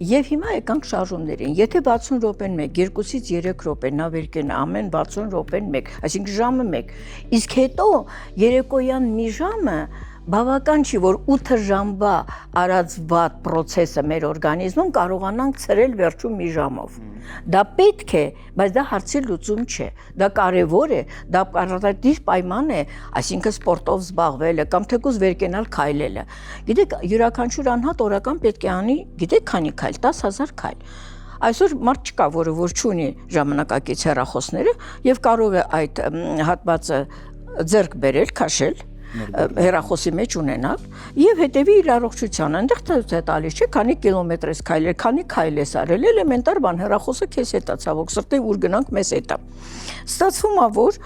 Եվ հիմա եկանք շարժումներին։ Եթե 60 րոպեն 1, 2-ից 3 րոպե նա վեր կենա ամեն 60 րոպեն 1, այսինքն ժամը 1։ Իսկ հետո երեկոյան մի ժամը բավական չի, որ 8 ժամվա արած վատ process-ը մեր օրգանիզմում կարողանանք ցրել վերջում մի ժամով։ Դա պետք է, բայց դա հարցի լուծում չէ։ Դա կարևոր է, դա պարտադիր պայման է, այսինքն սպորտով զբաղվելը կամ թեկուզ վեր կենալ քայլելը։ Գիտեք, յուրաքանչյուր անհատ օրական պետք է անի, գիտեք, քանի քայլ, 10,000 քայլ։ Այսօր մարդ չկա, որը որ չունի ժամանակակից հեռախոսները եւ կարող է այդ հատվածը ձեռք բերել, քաշել հեռախոսի մեջ ունենալ եւ հետեւի իր առողջությանը այնտեղ ցույց է տալիս չէ քանի կիլոմետր ես քայլել, քանի քայլ ես արել, էլեմենտար բան հեռախոսը քեզ հետ է ցավոք սրտի ուր գնանք մեզ հետ է։ Ստացվում է որ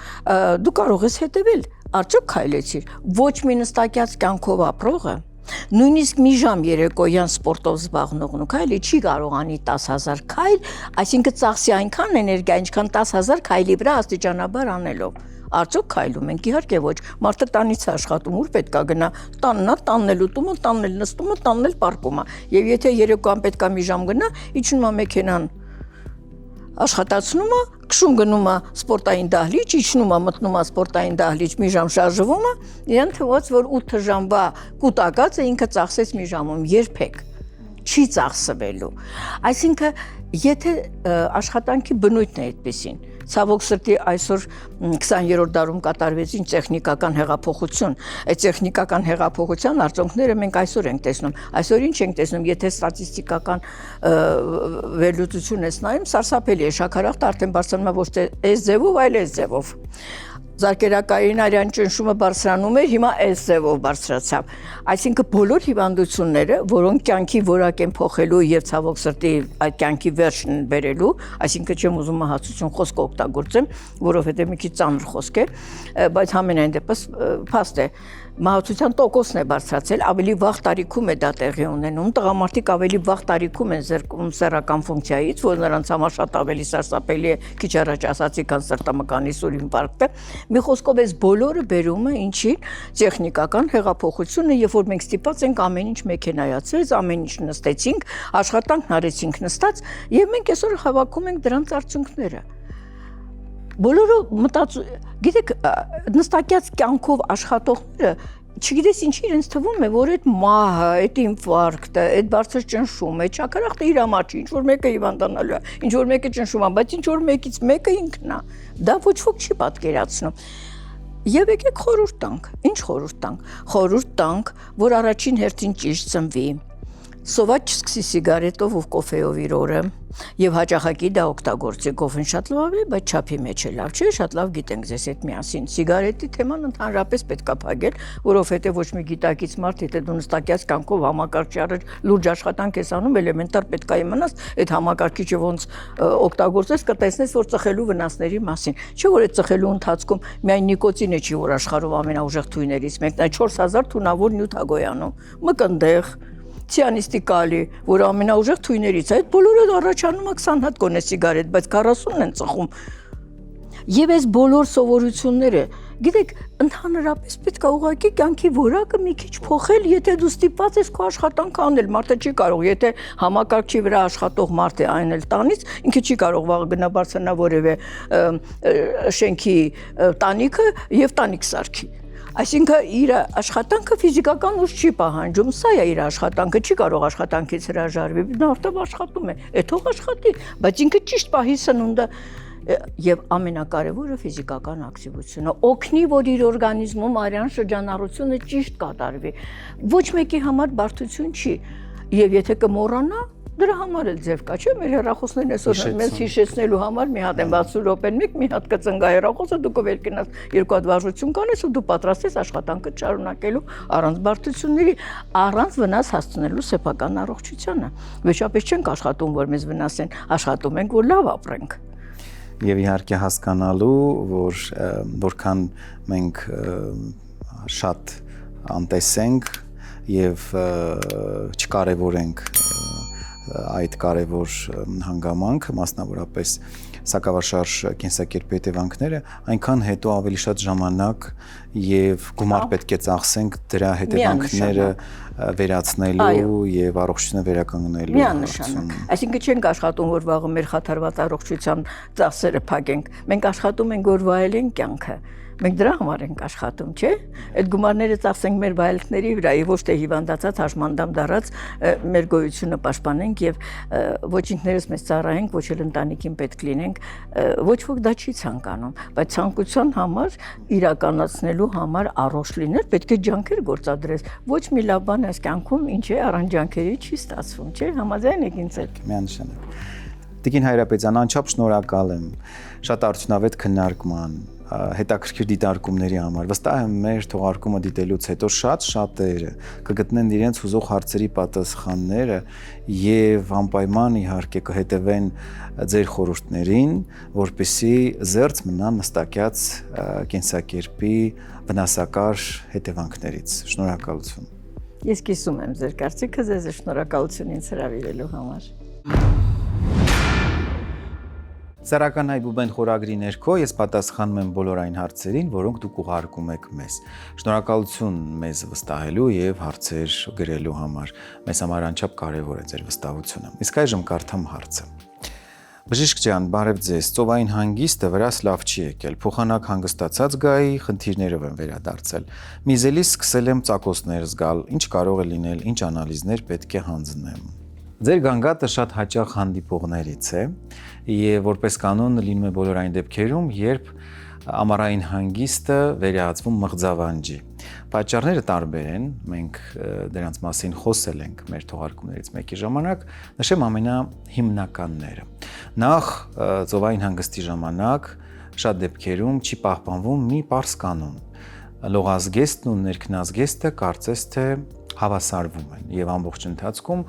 դու կարող ես հետեւել, արդյոք քայլեցիր, ոչ մի նստակյաց կյանքով ապրողը նույնիսկ մի ժամ երեկոյան սպորտով զբաղնողն ու քայլի չի կարող անի 10,000 քայլ, այսինքն ծախսի այնքան էներգիա, ինչքան 10,000 քայլի վրա աստիճանաբար անելով։ Արդյոք քայլում ենք, իհարկե ոչ, մարդը տանից է աշխատում, ուր պետքա գնա, տաննա, տաննել ուտումը, տաննել նստումը, տաննել պարկումը։ Եվ եթե երեկոյան պետքա մի ժամ գնա, իջնում է մեքենան աշխատացնում է, քշում գնում է սպորտային դահլիճ, իջնում է մտնում է սպորտային դահլիճ, մի ժամ շարժվում է, իրեն թվաց, որ 8 ժամվա կուտակածը ինքը ծախսեց մի ժամում, երբեք չի ծախսվելու։ Այսինքն, եթե աշխատանքի բնույթն է այդպեսին, ցավոք սրտի այսօր 20-րդ դարում կատարվեցին տեխնիկական հեղափոխություն, այդ տեխնիկական հեղափոխության արդյունքները մենք այսօր ենք տեսնում։ Այսօր ինչ ենք տեսնում, եթե ստատիստիկական վերլուծություն ես նայում, սարսափելի է, շաքարախտը արդեն բարձրանում է ոչ թե այս ձևով, այլ այս ձևով։ Զարկերակային արյան ճնշումը բարձրանում էր, հիմա այս ձևով բարձրացավ։ Այսինքն բոլոր հիվանդությունները, որոնք կյանքի որակ են փոխելու եւ ցավոք սրտի այդ կյանքի վերջն բերելու, այսինքն չեմ ուզում մահացություն խոսք օգտագործեմ, որովհետեւ մի քիչ ծանր խոսք է, բայց համենայն դեպս փաստ է։ Մահացության տոկոսն է բարձրացել, ավելի վաղ տարիքում է դա տեղի ունենում, տղամարդիկ ավելի վաղ տարիքում են զրկվում սեռական ֆունկցիայից, որ նրանց համար շատ ավելի սարսափելի է, քիչ առաջ ասացի, քան սրտամկանի սուր ինֆարկտը, Մի խոսքով էս բոլորը բերում է ինչին տեխնիկական հեղափոխությունը, երբ որ մենք ստիպված ենք ամեն ինչ մեքենայացրել, ամեն ինչ նստեցինք, աշխատանքն արեցինք նստած, եւ մենք այսօր հավաքում ենք դրանց արդյունքները։ Բոլորը գիտեք, նստակյաց կյանքով աշխատողները չգիտես ինչի իրենց թվում է, որ այդ մահը, այդ ինֆարկտը, այդ բարձր ճնշումը, այդ շաքարախտը իր համար չի, ինչ որ մեկը հիվանդանալու է, ինչ որ մեկը ճնշում է, բայց ինչ որ մեկից մեկը ինքն է։ Դա ոչ ոք չի պատկերացնում։ Եվ եկեք խորհուրդ տանք։ Ինչ խորհուրդ տանք։ Խորհուրդ տանք, որ առաջին հերթին ճիշտ ծնվի, սոված չսկսի սիգարետով ու կոֆեով իր օրը եւ հաճախակի դա օգտագործի կոֆեն շատ լավ է, բայց չափի մեջ է լավ, չէ՞, շատ լավ գիտենք ձեզ այդ միասին։ Սիգարետի թեման ընդհանրապես պետք է փակել, որովհետեւ ոչ մի գիտակից մարդ, եթե դու նստակյաց կյանքով համակարգի առաջ լուրջ աշխատանք ես անում, էլեմենտար պետք է իմանաս այդ համակարգիչը ոնց օգտագործես, կտեսնես, որ ծխելու վնասների մասին։ Չէ՞ որ այդ ծխելու ընթացքում միայն նիկոտինը չի, որ աշխարհով ամենաուժեղ թույներից մեկն է, 4000 թունավոր նյութ է գոյանում։ Մկնդեղ ցիանիստի կալի, որ ամենաուժեղ թույներից է, այդ բոլորը առաջանում է 20 հատ գոնե սիգարետ, բայց 40-ն են ծխում։ Եվ այս բոլոր սովորությունները, գիտեք, ընդհանրապես պետք է ուղղակի կյանքի որակը մի քիչ փոխել, եթե դու ստիպված ես քո աշխատանքը անել, մարդը չի կարող, եթե համակարգչի վրա աշխատող մարդ է այն էլ տանից, ինքը չի կարող վաղը գնա բարձրանա որևէ շենքի տանիքը եւ տանիք սարքի։ Այսինքն իր աշխատանքը ֆիզիկական ուժ չի պահանջում, սա է իր աշխատանքը, չի կարող աշխատանքից հրաժարվի, նա արդեն աշխատում է, թող աշխատի, բայց ինքը ճիշտ պահի սնունդը եւ ամենակարևորը ֆիզիկական ակտիվությունը, օգնի, որ իր օրգանիզմում արյան շրջանառությունը ճիշտ կատարվի։ Ոչ մեկի համար բարդություն չի, եւ եթե կմոռանա, դրա համար էլ ձև կա, չէ՞, մեր հեռախոսներն այսօր մեզ հիշեցնելու համար մի հատ են 60 րոպեն մեկ, մի հատ կծնգա հեռախոսը, դու կվեր կնաս 2 հատ վարժություն կանես ու դու պատրաստ ես աշխատանքը շարունակելու առանց բարդությունների, առանց վնաս հասցնելու սեփական առողջությանը։ Վերջապես չենք աշխատում, որ մեզ վնասեն, աշխատում ենք, որ լավ ապրենք։ Եվ իհարկե հասկանալու, որ որքան մենք շատ անտեսենք եւ չկարևորենք այդ կարևոր հանգամանքը, մասնավորապես սակավաշարժ կենսակերպի հետևանքները, այնքան հետո ավելի շատ ժամանակ եւ գումար պետք է ծախսենք դրա հետևանքները վերացնելու եւ առողջությունը վերականգնելու հարցում։ Այսինքն չենք աշխատում, որ վաղը մեր խաթարված առողջության ծախսերը փակենք, մենք աշխատում ենք, որ վայելենք կյանքը։ Մենք դրա համար ենք աշխատում, չէ՞։ Այդ գումարները ծախսենք մեր վայելքների վրա եւ ոչ թե հիվանդացած հաշմանդամ դառած մեր գոյությունը պաշտպանենք եւ ոչ ինքներս մեզ ծառայենք, ոչ էլ ընտանիքին պետք լինենք, ոչ ոք դա չի ցանկանում, բայց ցանկության համար իրականացնելու համար առողջ լինել պետք է ջանքեր գործադրես։ Ոչ մի լավ բան այս կյանքում ինչ է առանց ջանքերի չի ստացվում, չէ՞։ Համաձայն եք ինձ հետ։ Միանշանակ։ Տիկին Հայրապետյան, անչափ շնորհակալ եմ շատ արդյունավետ քննարկման, հետաքրքիր դիտարկումների համար։ Վստահ եմ մեր թողարկումը դիտելուց հետո շատերը կգտնեն իրենց հուզող հարցերի պատասխանները եւ անպայման իհարկե կհետևեն ձեր խորհուրդներին, որպեսզի զերծ մնան նստակյաց կենսակերպի վնասակար հետևանքներից։ Շնորհակալություն։ Ես կիսում եմ ձեր կարծիքը, ձեզ շնորհակալություն ինձ հրավիրելու համար։ Սարական Հայբուբեն խորագրի ներքո ես պատասխանում եմ բոլոր այն հարցերին, որոնք դուք ուղարկում եք մեզ։ Շնորհակալություն մեզ վստահելու եւ հարցեր գրելու համար։ Մեզ համար անչափ կարեւոր է ձեր վստահությունը։ Իսկ այժմ կարդամ հարցը։ Բժիշկ ջան, բարև ձեզ։ Ծովային հանգիստը վրաս լավ չի եկել։ Փոխանակ հանգստացած գայի խնդիրներով եմ վերադարձել։ Միզելիս սկսել եմ ծակոսներ զգալ։ Ինչ կարող է լինել, ինչ անալիզներ պետք է հանձնեմ։ Ձեր գանգատը շատ հաճախ հանդիպողներից է եւ որպես կանոն լինում է բոլոր այն դեպքերում, երբ ամառային հանգիստը վերածվում մղձավանջի։ Պատճառները տարբեր են, մենք դրանց մասին խոսել ենք մեր թողարկումներից մեկի ժամանակ, նշեմ ամենահիմնականները։ Նախ ծովային հանգստի ժամանակ շատ դեպքերում չի պահպանվում մի պարզ կանոն։ Լողազգեստն ու ներքնազգեստը կարծես թե հավասարվում են եւ ամբողջ ընթացքում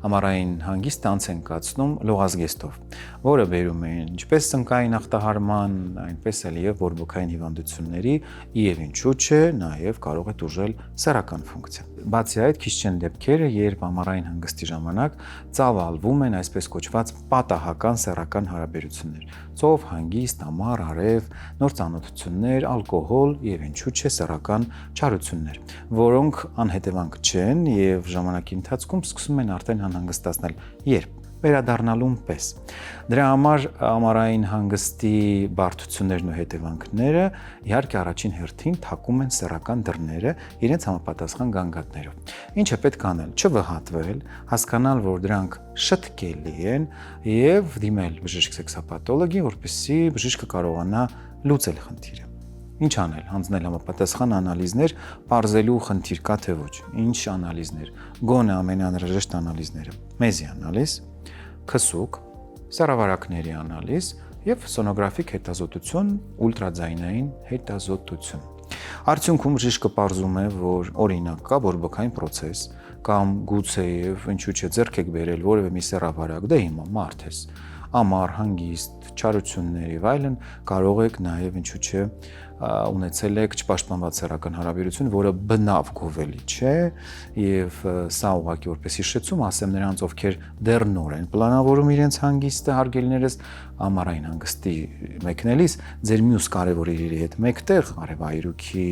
ամառային հանգիստը անց են կացնում լողազգեստով, որը բերում է ինչպես ծնկային ախտահարման, այնպես էլ եւ բորբոքային հիվանդությունների եւ ինչու՞ չէ, նաեւ կարող է տուժել սեռական ֆունկցիա։ Բացի այդ, քիչ չեն դեպքերը, երբ ամառային հանգստի ժամանակ ծավալվում են այսպես կոչված պատահական սեռական հարաբերություններ՝ ծով, հանգիստ, ամառ, արև, նոր ծանոթություններ, ալկոհոլ եւ ինչու՞ չէ սեռական չարություններ, որոնք անհետևանք չեն եւ ժամանակի ընթացքում սկսում են արդեն անհանգստացնել։ Երբ վերադառնալուն պես։ Դրա համար ամառային հանգստի բարդություններն ու հետևանքները իհարկե առաջին հերթին թակում են սեռական դռները իրենց համապատասխան գանգատներով։ Ինչը պետք անել՝ չվհատվել, հասկանալ, որ դրանք շտկելի են եւ դիմել բժիշկ սեքսապաթոլոգի, որպեսզի բժիշկը կարողանա լուծել խնդիրը։ Ինչ անել, հանձնել համապատասխան անալիզներ, պարզելու խնդիր կա թե ոչ։ Ինչ անալիզներ, գոնե ամենանհրաժեշտ անալիզները՝ մեզի անալիզ, քսուկ, սեռավարակների անալիզ եւ սոնոգրաֆիկ հետազոտություն, ուլտրաձայնային հետազոտություն։ Արդյունքում բժիշկը պարզում է, որ օրինակ կա բորբոքային պրոցես կամ գուցեև ինչու՞ չէ ձեռք եք բերել որևէ մի սեռավարակ, դե հիմա մարդ ես, ամառ, հանգիստ, չարություններ եւ այլն, կարող եք նաեւ ինչու՞ չէ ունեցել եք չպաշտպանված սեռական հարաբերություն, որը բնավ գովելի չէ եւ սա ուղղակի որպես հիշեցում ասեմ նրանց, ովքեր դեռ նոր են պլանավորում իրենց հանգիստը, հարգելիներս, ամառային հանգստի մեկնելիս ձեր մյուս կարևոր իրերի հետ մեկտեղ արևայրուքի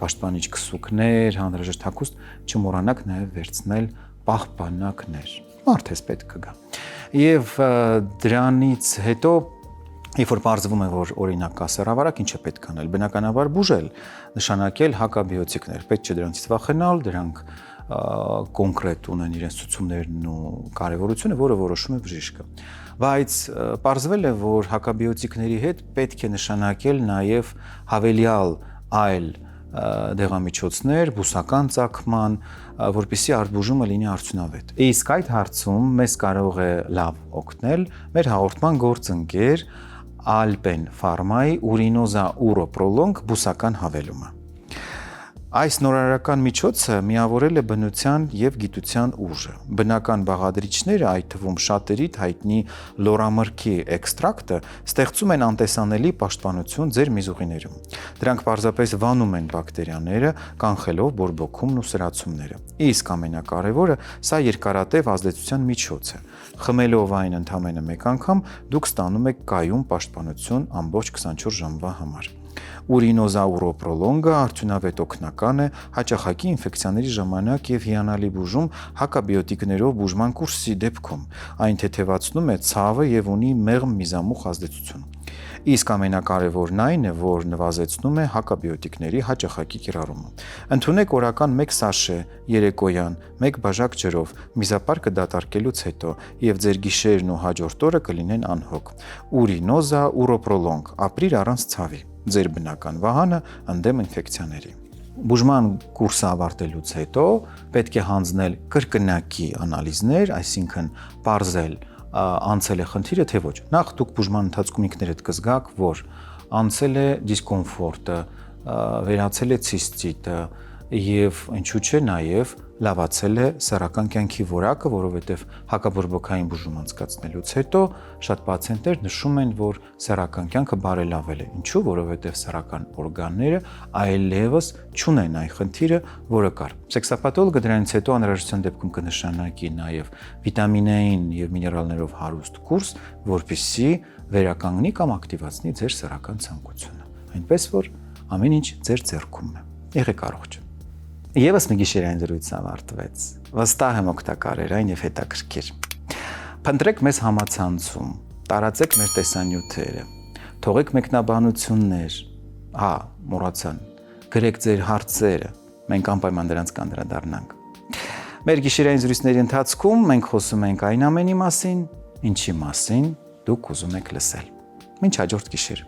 պաշտպանիչ քսուկներ, հանրաժեշտ հագուստ չմոռանաք նաեւ վերցնել պահպանակներ։ Մարդ ես պետք կգա։ Եվ դրանից հետո Երբ որ պարզվում է, որ օրինակ կա սեռավարակ, ինչ է պետք անել, բնականաբար բուժել, նշանակել հակաբիոտիկներ, պետք չէ դրանից վախենալ, դրանք կոնկրետ ունեն իրենց ցուցումներն ու կարևորությունը, որը որոշում է բժիշկը։ Բայց պարզվել է, որ հակաբիոտիկների հետ պետք է նշանակել նաև հավելյալ այլ դեղամիջոցներ, բուսական ծագման, որպեսզի արտբուժումը լինի արդյունավետ։ Իսկ այդ հարցում մեզ կարող է լավ օգնել մեր հաղորդման գործընկեր Alpen Pharma-ի Urinoza Uroprolong բուսական հավելումը։ Այս նորարարական միջոցը միավորել է բնության եւ գիտության ուժը։ Բնական բաղադրիչները, այդ թվում շատերիդ հայտնի լորամրգի էքստրակտը, ստեղծում են անտեսանելի պաշտպանություն ձեր միզուղիներում։ Դրանք պարզապես վանում են բակտերիաները, կանխելով բորբոքումն ու սրացումները։ Իսկ ամենակարևորը, սա երկարատև ազդեցության միջոց է։ Խմելով այն ընդամենը մեկ անգամ դուք ստանում եք կայուն պաշտպանություն ամբողջ 24 ժամվա համար։ Urinoza Uroprolong-ը արդյունավետ օգնական է հաճախակի ինֆեկցիաների ժամանակ եւ հիանալի բուժում հակաբիոտիկներով բուժման կուրսի դեպքում։ Այն թեթևացնում է ցավը եւ ունի մեղմ միզամուխ ազդեցություն։ Իսկ ամենակարևորն այն է, որ նվազեցնում է հակաբիոտիկների հաճախակի կիրառումը։ Ընդունեք օրական 1 սաշե երեկոյան 1 բաժակ ջրով միզապարկը դատարկելուց հետո եւ ձեր գիշերն ու հաջորդ օրը կլինեն անհոգ։ Urinoza Uroprolong, ապրիր առանց ցավի։ Ձեր բնական վահանը ընդդեմ ինֆեկցիաների։ Բուժման կուրսը ավարտելուց հետո պետք է հանձնել կրկնակի անալիզներ, այսինքն պարզել անցել է խնդիրը թե ոչ։ Նախ դուք բուժման ընթացքում ինքներդ կզգաք, որ անցել է դիսկոմֆորտը, վերացել է ցիստիտը եւ ինչու՞ չէ նաեւ լավացել է սեռական կյանքի որակը, որովհետեւ հակաբորբոքային բուժում անցկացնելուց հետո շատ պացիենտներ նշում են, որ սեռական կյանքը բարելավել է։ Ինչու՞, որովհետեւ սեռական օրգանները այլևս չունեն այն խնդիրը, որը կար։ Սեքսապաթոլոգը դրանից հետո անհրաժեշտության դեպքում կնշանակի նաեւ վիտամինային եւ միներալներով հարուստ կուրս, որպեսզի վերականգնի կամ ակտիվացնի ձեր սեռական ցանկությունը։ Այնպես որ ամեն ինչ ձեր ձեռքում է։ Եղեք առողջ։ Եվս մի գիշերային զրույց ավարտվեց։ Վստահ եմ օգտակար էր այն եւ հետաքրքիր։ Փնտրեք մեզ համացանցում, տարածեք մեր տեսանյութերը, թողեք մեկնաբանություններ, մոռացան, գրեք ձեր հարցերը, մենք անպայման դրանց կանդրադառնանք։ Մեր գիշերային զրույցների ընթացքում մենք խոսում ենք այն ամենի մասին, ինչի մասին դուք ուզում եք լսել։ Մինչ հաջորդ գիշեր։